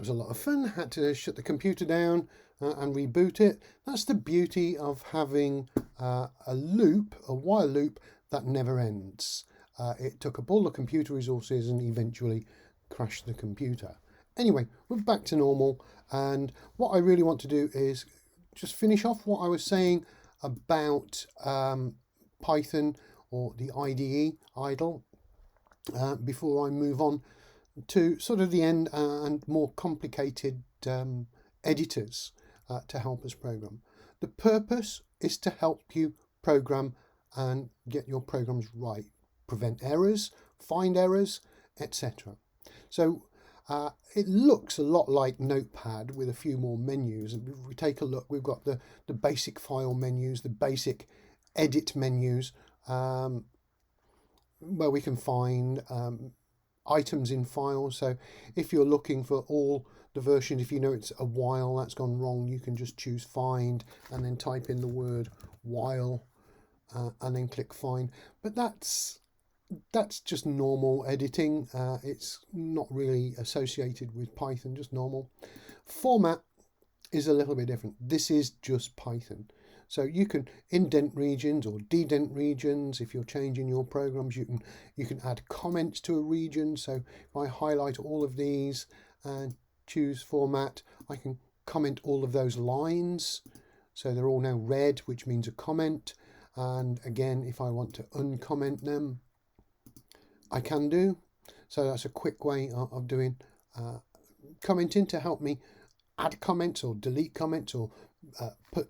was a lot of fun. Had to shut the computer down and reboot it. That's the beauty of having a loop, a while loop that never ends. It took up all the computer resources and eventually crashed the computer. Anyway, we're back to normal, and what I really want to do is just finish off what I was saying about Python, or the IDE, idle, before I move on to sort of the end and more complicated editors to help us program. The purpose is to help you program and get your programs right, prevent errors, find errors, etc. So it looks a lot like Notepad with a few more menus. If we take a look, we've got the basic file menus, the basic edit menus, where we can find items in files. So if you're looking for all the versions, if you know it's a while that's gone wrong, you can just choose find and then type in the word while and then click find. But that's just normal editing. It's not really associated with Python, just normal. Format is a little bit different. This is just Python. So you can indent regions or dedent regions. If you're changing your programs, you can add comments to a region. So if I highlight all of these and choose format, I can comment all of those lines. So they're all now red, which means a comment. And again, if I want to uncomment them, I can do. So that's a quick way of doing commenting to help me add comments or delete comments or put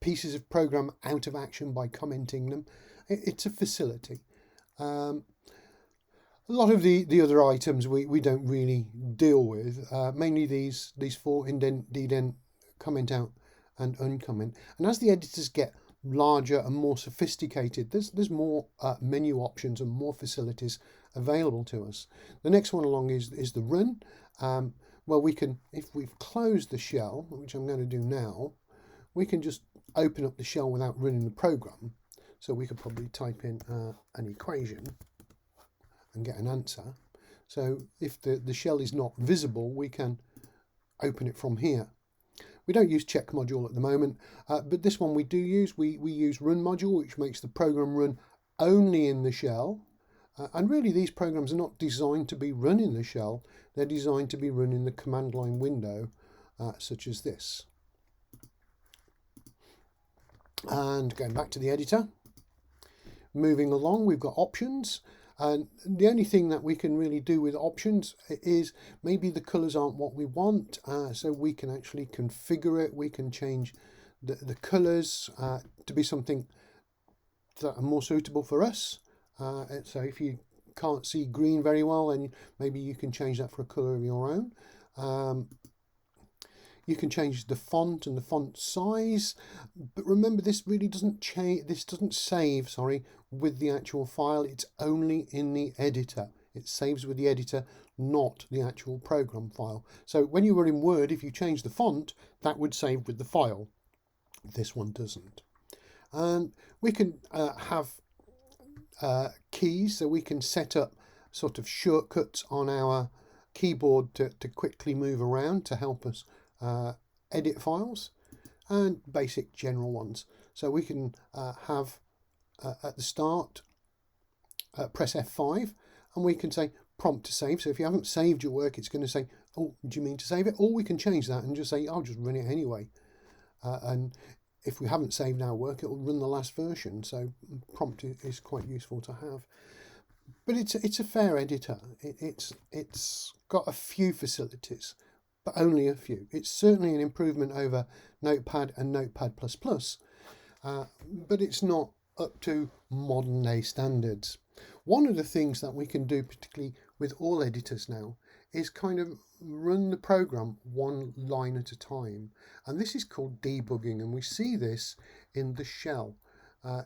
pieces of program out of action by commenting them. It's a facility. A lot of the other items we don't really deal with, mainly these four: indent, dedent, comment out and uncomment. And as the editors get larger and more sophisticated, there's more menu options and more facilities available to us. The next one along is the run. Well, we can, if we've closed the shell, which I'm going to do now, we can just open up the shell without running the program. So we could probably type in an equation and get an answer. So if the shell is not visible, we can open it from here. We don't use check module at the moment, but this one we do use. We use run module, which makes the program run only in the shell. And really, these programs are not designed to be run in the shell. They're designed to be run in the command line window, such as this. And going back to the editor, moving along, we've got options. And the only thing that we can really do with options is maybe the colors aren't what we want. So we can actually configure it. We can change the colors to be something that are more suitable for us. So if you can't see green very well, then maybe you can change that for a color of your own. You can change the font and the font size, but remember, this really doesn't change. This doesn't save, sorry, with the actual file. It's only in the editor. It saves with the editor, not the actual program file. So when you were in Word, if you change the font, that would save with the file. This one doesn't. And we can have keys, so we can set up sort of shortcuts on our keyboard to quickly move around to help us edit files, and basic general ones. So we can have at the start press F5 and we can say prompt to save. So if you haven't saved your work, it's going to say, oh, do you mean to save it? Or we can change that and just say, I'll just run it anyway. And if we haven't saved our work, it will run the last version. So prompt is quite useful to have. But it's a fair editor. It's got a few facilities, but only a few. It's certainly an improvement over Notepad and Notepad++, but it's not up to modern day standards. One of the things that we can do, particularly with all editors now, is kind of run the program one line at a time. And this is called debugging, and we see this in the shell.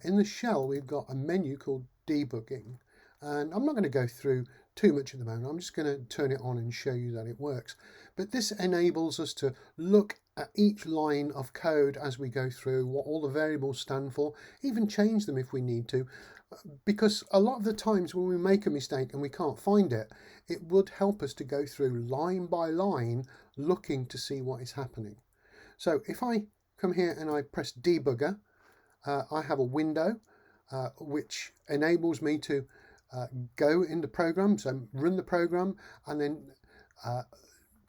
In the shell, we've got a menu called debugging. And I'm not going to go through too much at the moment. I'm just going to turn it on and show you that it works. But this enables us to look at each line of code as we go through, what all the variables stand for, even change them if we need to. because a lot of the times when we make a mistake and we can't find it, it would help us to go through line by line looking to see what is happening. So if I come here and I press debugger, I have a window which enables me to go in the program, so run the program and then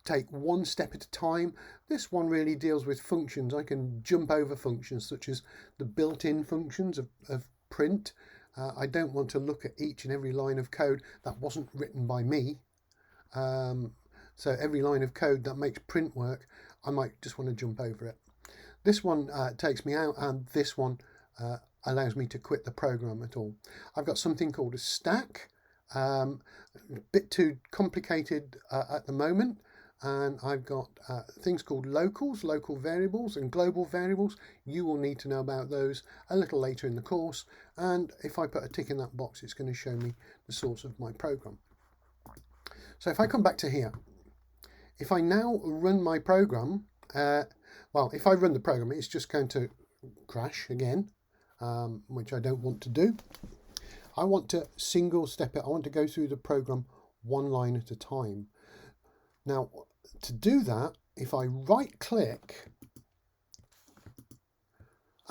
take one step at a time. This one really deals with functions. I can jump over functions such as the built-in functions of print. I don't want to look at each and every line of code that wasn't written by me. So every line of code that makes print work, I might just want to jump over it. This one takes me out, and this one allows me to quit the program at all. I've got something called a stack, a bit too complicated at the moment. And I've got things called locals, local variables, and global variables. You will need to know about those a little later in the course. And if I put a tick in that box, it's going to show me the source of my program. So if I come back to here, if I now run my program, well, if I run the program, it's just going to crash again, which I don't want to do. I want to single step it. I want to go through the program one line at a time. Now, to do that, if I right click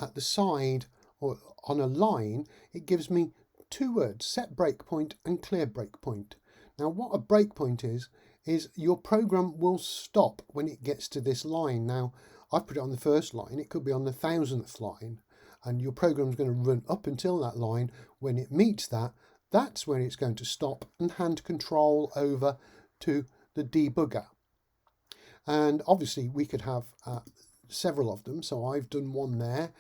at the side or on a line, it gives me two words, set breakpoint and clear breakpoint. Now, what a breakpoint is your program will stop when it gets to this line. Now, I've put it on the first line. It could be on the 1000th line, and your program is going to run up until that line. When it meets that, that's when it's going to stop and hand control over to the debugger. And obviously we could have several of them, so I've done one there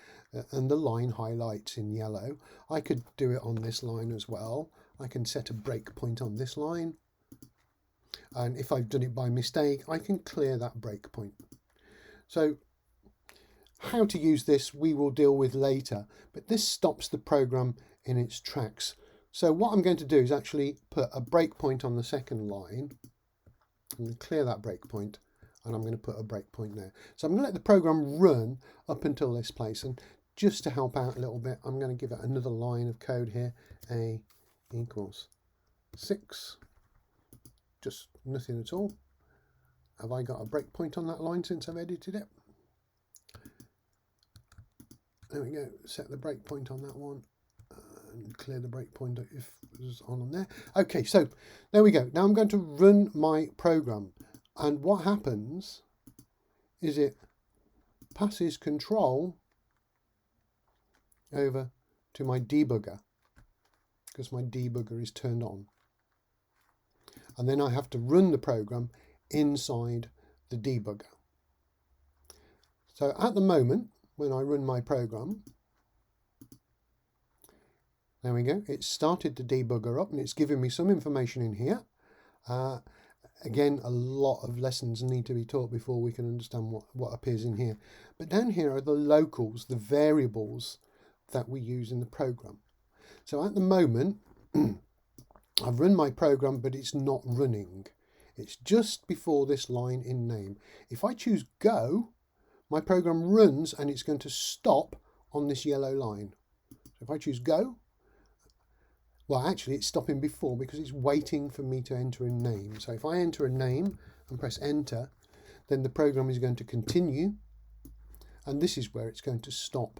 and the line highlights in yellow. I could do it on this line as well. I can set a breakpoint on this line, and if I've done it by mistake, I can clear that breakpoint. So how to use this we will deal with later, but this stops the program in its tracks. So what I'm going to do is actually put a breakpoint on the second line. I'm going to clear that breakpoint, and I'm going to put a breakpoint there. So I'm going to let the program run up until this place, and just to help out a little bit, I'm going to give it another line of code here. A equals 6, just nothing at all. Have I got a breakpoint on that line since I've edited it? There we go, set the breakpoint on that one. And clear the breakpoint if it was on there. Okay, so there we go. Now I'm going to run my program, and what happens is it passes control over to my debugger because my debugger is turned on, and then I have to run the program inside the debugger. So at the moment when I run my program, there we go, it started the debugger up and it's giving me some information in here. Again, a lot of lessons need to be taught before we can understand what appears in here. But down here are the locals, the variables that we use in the program. So at the moment, I've run my program, but it's not running. It's just before this line in name. If I choose go, my program runs and it's going to stop on this yellow line. So if I choose go, well, actually, it's stopping before because it's waiting for me to enter a name. So if I enter a name and press enter, then the program is going to continue. And this is where it's going to stop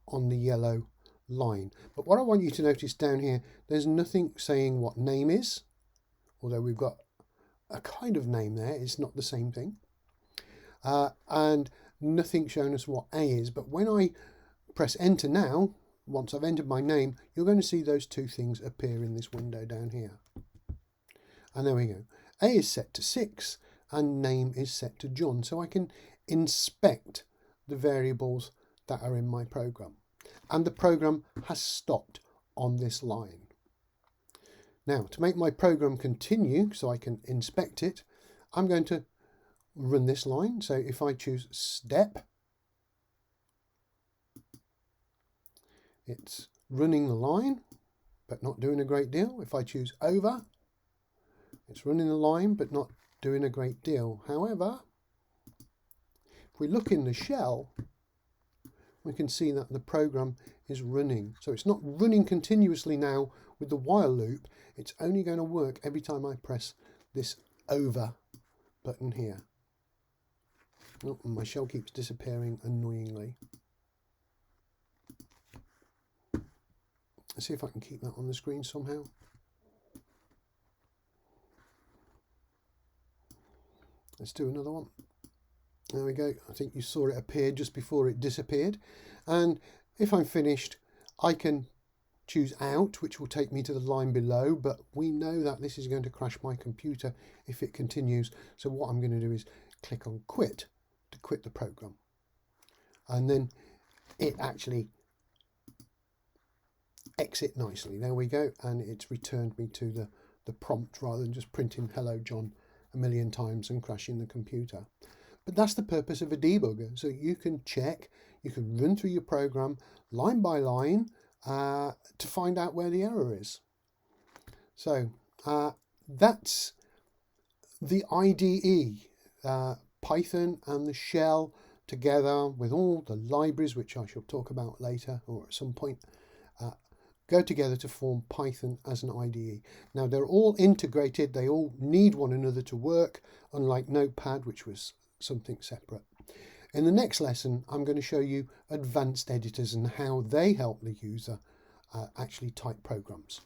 on the yellow line. But what I want you to notice down here, there's nothing saying what name is, although we've got a kind of name there. It's not the same thing. And nothing showing us what A is. But when I press enter now, once I've entered my name, you're going to see those two things appear in this window down here. And there we go. A is set to 6 and name is set to John. So I can inspect the variables that are in my program. And the program has stopped on this line. Now, to make my program continue so I can inspect it, I'm going to run this line. So if I choose step, it's running the line, but not doing a great deal. If I choose over, it's running the line, but not doing a great deal. However, if we look in the shell, we can see that the program is running. So it's not running continuously now with the while loop. It's only going to work every time I press this over button here. Oh, my shell keeps disappearing annoyingly. Let's see if I can keep that on the screen somehow. Let's do another one. There we go. I think you saw it appear just before it disappeared. And if I'm finished, I can choose out, which will take me to the line below, but we know that this is going to crash my computer if it continues. So what I'm going to do is click on quit to quit the program. And then it actually exit nicely. There we go. And it's returned me to the prompt rather than just printing hello John a million times and crashing the computer. But that's the purpose of a debugger. So you can check, you can run through your program line by line to find out where the error is. So that's the IDE, Python and the shell together with all the libraries, which I shall talk about later or at some point, go together to form Python as an IDE. Now they're all integrated, they all need one another to work, unlike Notepad, which was something separate. In the next lesson, I'm going to show you advanced editors and how they help the user actually type programs.